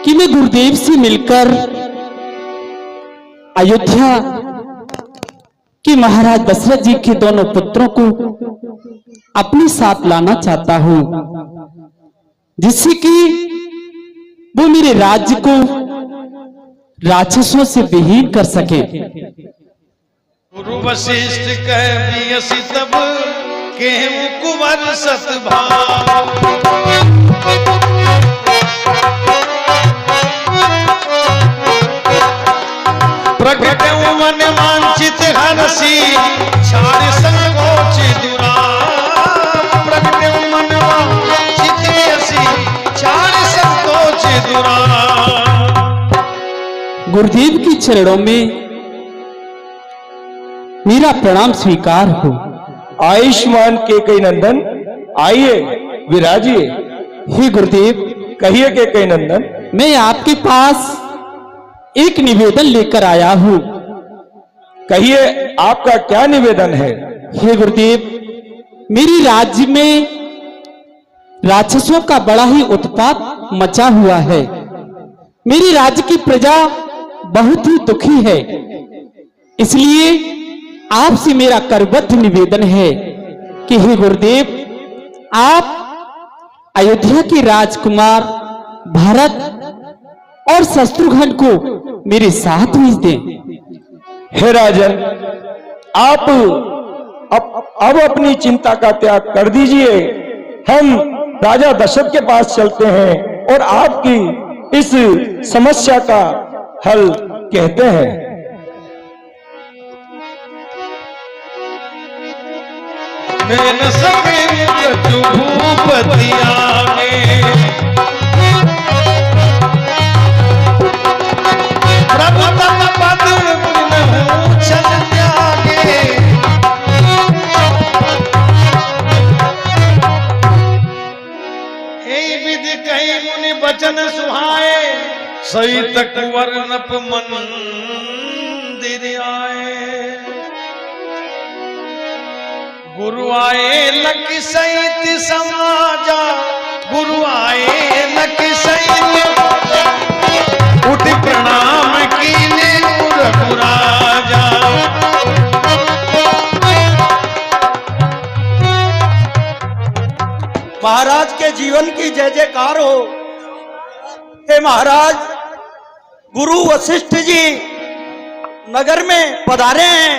कि मैं गुरुदेव से मिलकर अयोध्या कि महाराज दशरथ जी के दोनों पुत्रों को अपने साथ लाना चाहता हूं, जिससे कि वो मेरे राज्य को राक्षसों से विहीन कर सके। गुरु वशिष्ठ कह तब केहू कुंवर सतभाव, प्रगट मन वांछित हरसी छाड़ संकोच दुराव, प्रगट मन वांछित हरसी छाड़ संकोच दुराव। गुरुदेव के चरणों में मेरा प्रणाम स्वीकार हो। आयुष्मान केकई नंदन आइए विराजिए। हे गुरुदेव, कहिए केकई नंदन। मैं आपके पास एक निवेदन लेकर आया हूं। कहिए आपका क्या निवेदन है। हे गुरुदेव, मेरी राज्य में राक्षसों का बड़ा ही उत्पात मचा हुआ है। मेरी राज्य की प्रजा बहुत ही दुखी है, इसलिए आपसे मेरा करबद्ध निवेदन है कि हे गुरुदेव, आप अयोध्या के राजकुमार भरत और शत्रुघ्न को मेरे साथ भेज दें। हे राजन, आप अब अपनी चिंता का त्याग कर दीजिए। हम राजा दशरथ के पास चलते हैं और आपकी इस समस्या का हल कहते हैं। न सके भूपतिया प्रभु तब पद चल त्यागे, विधि कही मुनि बचन सुहाए, सही तक वर्णप मंदिर आए। गुरु आए लख सहित समाजा, गुरु आए लख सहित उठ प्रणाम कीने राजा। महाराज के जीवन की जय जयकार हो। हे महाराज, गुरु वशिष्ठ जी नगर में पधारे हैं,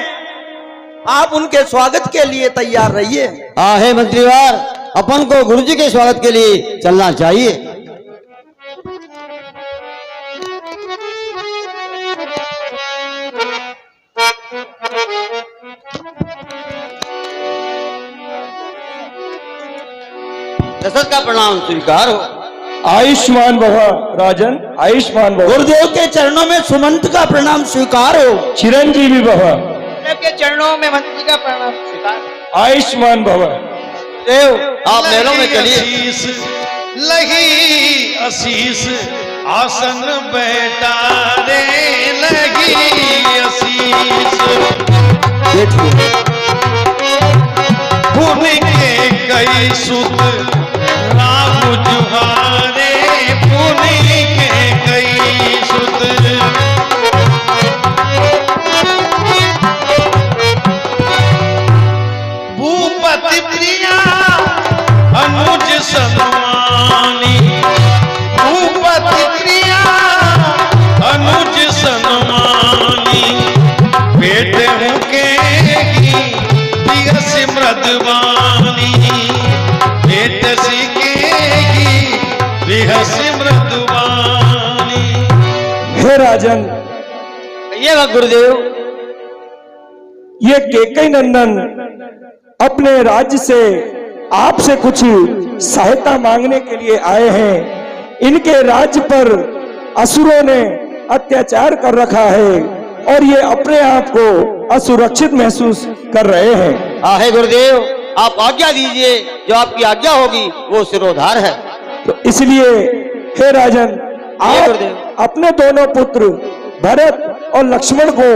आप उनके स्वागत के लिए तैयार रहिए। हाँ है मंत्रीवार, अपन को गुरु जी के स्वागत के लिए चलना चाहिए। दशरथ का प्रणाम स्वीकार हो। आयुष्मान भव राजन, आयुष्मान भव। गुरुदेव के चरणों में सुमंत का प्रणाम स्वीकार हो। चिरंजीवी भव। के चरणों में मंत्री का प्रणाम स्वीकार। आयुष्मान भव। देव आप महलों में चलिए। लगी आशीष आसन बैठा रे, लगी आशीष पुन के कई सुत राम जुहारे, पुन के कई सुत भूपति प्रिया अनुज सन्मानी, भूपति प्रिया अनुज सन्मानी। बेटे मुके दिगस मृदवानी, बेटे सीखेगी दिगस मृदवानी। हे राजन, ये गुरुदेव, ये केकई नंदन अपने राज्य से आपसे कुछ सहायता मांगने के लिए आए हैं। इनके राज्य पर असुरों ने अत्याचार कर रखा है और ये अपने आप को असुरक्षित महसूस कर रहे हैं। आहे गुरुदेव, आप आज्ञा दीजिए, जो आपकी आज्ञा होगी वो सिरोधार है। तो इसलिए हे राजन, आप अपने दोनों पुत्र भरत और लक्ष्मण को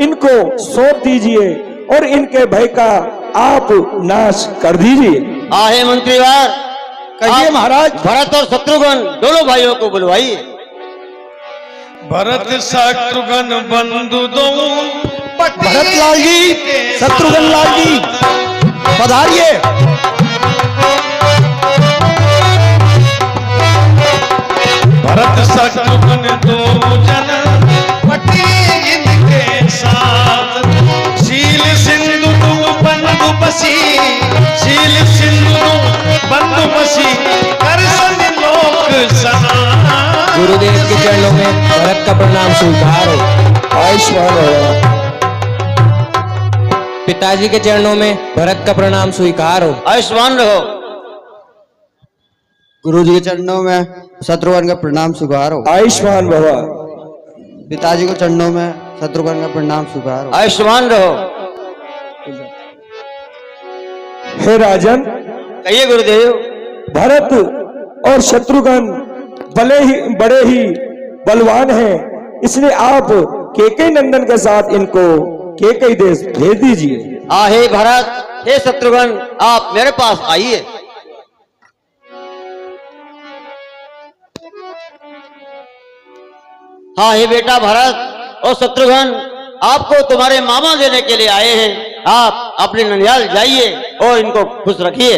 इनको सौंप दीजिए और इनके भय का आप नाश कर दीजिए। आहे मंत्रीवार, कहिए महाराज। भरत और शत्रुघ्न दोनों भाइयों को बुलवाइए। भरत शत्रुघ्न बंधु दो भरत लाल जी, शत्रुघ्न लाल जी, पधारिए। भरत शत्रुघ्न दो जन पति इनके साथ शील सिंधु बंधु बसी शील सिंधु बंधु बसी कर संग लोक सना। गुरुदेव के चरणों में भरत का प्रणाम स्वीकार हो। आयुष्मान हो। पिताजी के चरणों में भरत का प्रणाम स्वीकार हो। आयुष्मान रहो। गुरु जी के चरणों में शत्रुघ्न का प्रणाम स्वीकार हो। आयुष्मान भवा। पिताजी के चरणों में शत्रुघ्न का प्रणाम स्वीकार हो। आयुष्मान रहो। हे राजन, कहिए गुरुदेव। भरत और शत्रुघ्न बड़े ही बलवान हैं, इसलिए आप केकई नंदन के साथ इनको केकई देश भेज दीजिए। हे भरत, हे शत्रुघ्न, आप मेरे पास आइए। हाँ हे बेटा भरत और शत्रुघ्न, आपको तुम्हारे मामा देने के लिए आए हैं। आप अपने ननिहाल जाइए और इनको खुश रखिए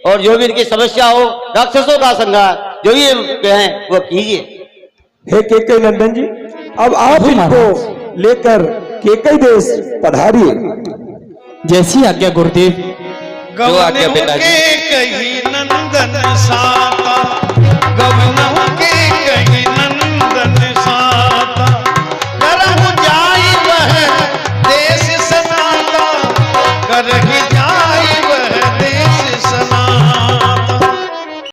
और जो भी इनकी समस्या हो, राक्षसों का संहार जो भी कहें वो कीजिए। हे केकई नंदन जी, अब आप इनको लेकर केकई देश पधारिए। जैसी आज्ञा गुरुदेव। गवन के कही नंदन साथ